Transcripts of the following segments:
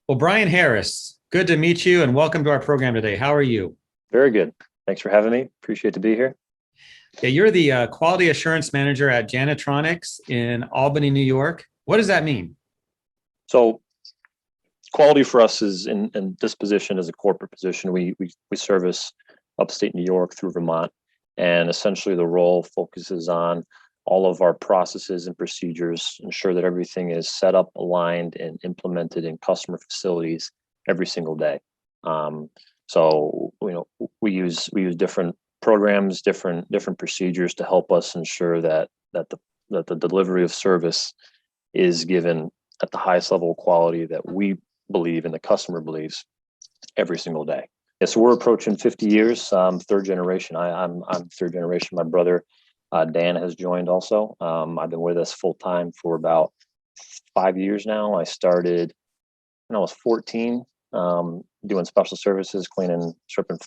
Well, Brian Harris, good to meet you and welcome to our program today. How are you? Very good. Thanks for having me. Appreciate to be here. Yeah, you're the quality assurance manager at Janitronics in Albany, New York. What does that mean? So, quality for us is in this position as a corporate position. We service upstate New York through Vermont, and essentially the role focuses on all of our processes and procedures, ensure that everything is set up, aligned, and implemented in customer facilities every single day. Um, we use different programs, different procedures to help us ensure that the delivery of service is given at the highest level of quality that we believe and the customer believes every single day. Yeah, so we're approaching 50 years, third generation. I'm third generation. My brother Dan has joined also. I've been with us full time for about 5 years now. I started when I was 14, doing special services, cleaning, stripping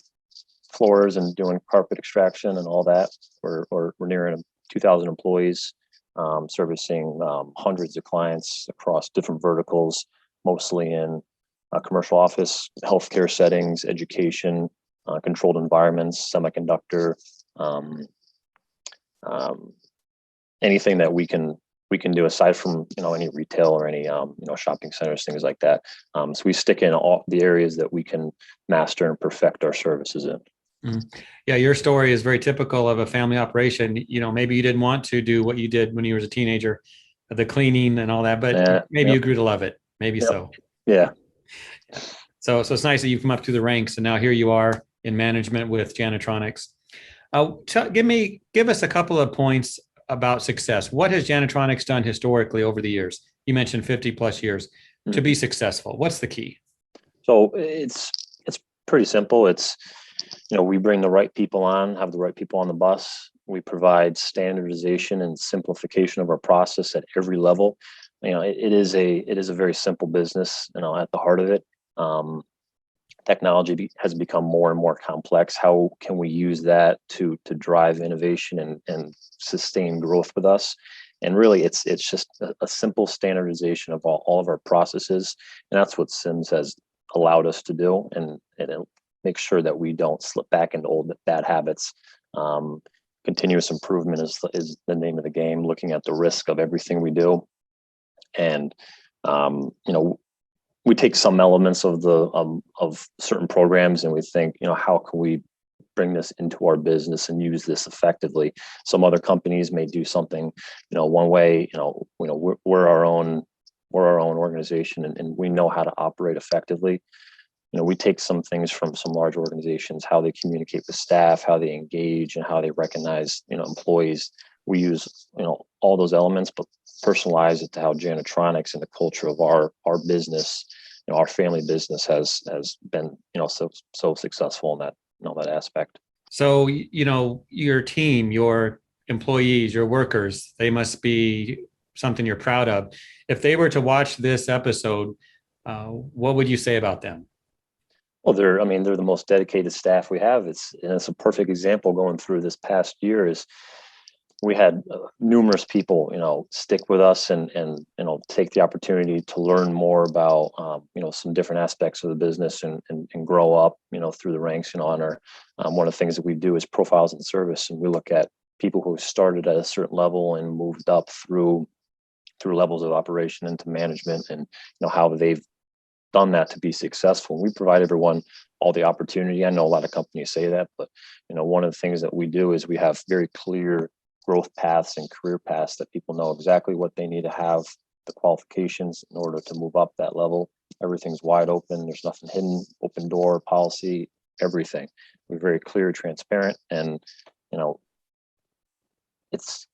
floors, and doing carpet extraction and all that. We're nearing 2,000 employees, servicing hundreds of clients across different verticals, mostly in commercial office, healthcare settings, education, controlled environments, semiconductor, um, um, anything that we can do aside from any retail or any shopping centers, things like that. So we stick in all the areas that we can master and perfect our services in. Mhm. Yeah, your story is very typical of a family operation. Maybe you didn't want to do what you did when you were a teenager, the cleaning and all that, but Yeah. maybe you Yep. grew to love it. Maybe Yep. so. Yeah. So it's nice that you've come up through the ranks, and now here you are in management with Janitronics. Give us a couple of points about success. What has Janitronics done historically over the years? You mentioned 50 plus years to be Mhm. successful. What's the key? So it's pretty simple. It's we bring the right people on, have the right people on the bus. We provide standardization and simplification of our process at every level. It is a very simple business. At the heart of it, um, technology has become more and more complex. How can we use that to drive innovation and sustain growth with us? And really, it's just a simple standardization of all of our processes, and that's what Sims has allowed us to do, and it makes sure that we don't slip back into old bad habits. Um, Continuous improvement is the name of the game. Looking at the risk of everything we do, and um, you know we take some elements of certain programs, and we think, how can we bring this into our business and use this effectively? Some other companies may do something one way. We're our own organization, and we know how to operate effectively. We take some things from some large organizations, how they communicate with staff, how they engage, and how they recognize employees. We use all those elements, but personalize it to how Janitronics and the culture of our business, our family business has been so successful in that aspect. So, your team, your employees, your workers, they must be something you're proud of. If they were to watch this episode, what would you say about them? Well, they're the most dedicated staff we have. It's a perfect example going through this past year. Is we had numerous people stick with us and take the opportunity to learn more about some different aspects of the business, and grow up through the ranks. On our One of the things that we do is profiles and service, and we look at people who started at a certain level and moved up through levels of operation into management, and how they've done that to be successful. We provide everyone all the opportunity. I know a lot of companies say that, but one of the things that we do is we have very clear growth paths and career paths that people know exactly what they need to have, the qualifications in order to move up that level. Everything's wide open. There's nothing hidden, open door policy, everything. We're very clear, transparent, and you know, it's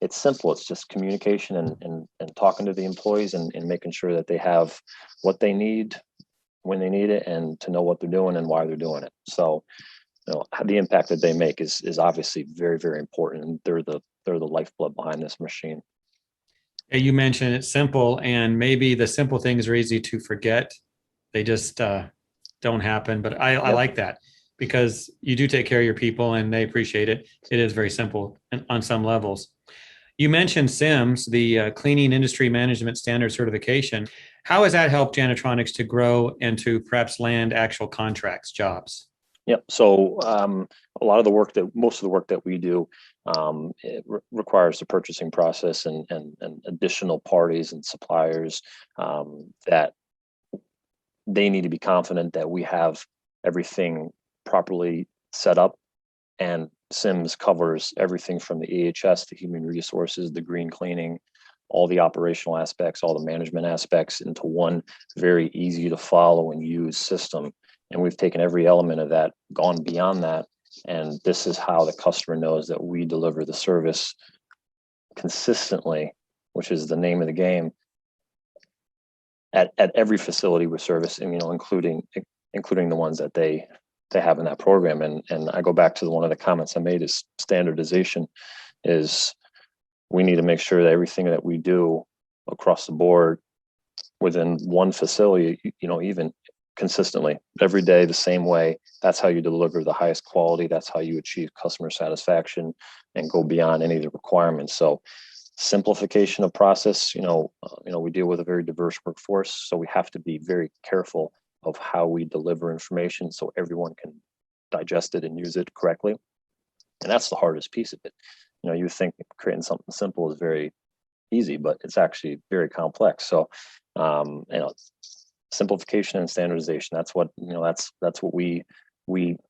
it's simple. It's just communication and talking to the employees, and making sure that they have what they need when they need it, and to know what they're doing and why they're doing it. So the impact that they make is obviously very, very important, and they're the lifeblood behind this machine. Yeah, you mentioned it's simple, and maybe the simple things are easy to forget. They just don't happen. But I Yep. like that because you do take care of your people and they appreciate it. It is very simple on some levels. You mentioned SIMS, the Cleaning Industry Management Standard Certification. how has that helped Janitronics to grow and to perhaps land actual contracts, jobs? Yep. So a lot of the work that most of the work that we do requires the purchasing process and additional parties and suppliers that they need to be confident that we have everything properly set up. And SIMS covers everything from the EHS, the human resources, the green cleaning, all the operational aspects, all the management aspects into one very easy to follow and use system. And we've taken every element of that, gone beyond that. And this is how the customer knows that we deliver the service consistently, which is the name of the game, at every facility with service, and including the ones that they have in that program. And I go back to one of the comments I made is standardization. Is we need to make sure that everything that we do across the board within one facility, even consistently every day the same way. That's how you deliver the highest quality. That's how you achieve customer satisfaction and go beyond any of the requirements. So simplification of process, we deal with a very diverse workforce, so we have to be very careful of how we deliver information so everyone can digest it and use it correctly. And that's the hardest piece of it. You think creating something simple is very easy, but it's actually very complex. So simplification and standardization, that's what that's what we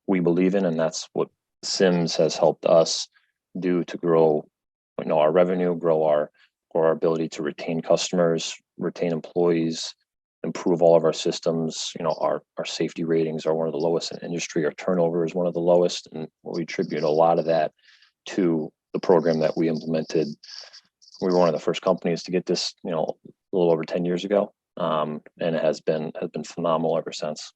believe in, and that's what SIMS has helped us do to grow our revenue, grow our ability to retain customers, retain employees, improve all of our systems. Our safety ratings are one of the lowest in the industry. Our turnover is one of the lowest, and we attribute a lot of that to the program that we implemented. We were one of the first companies to get this, a little over 10 years ago, and it has been phenomenal ever since.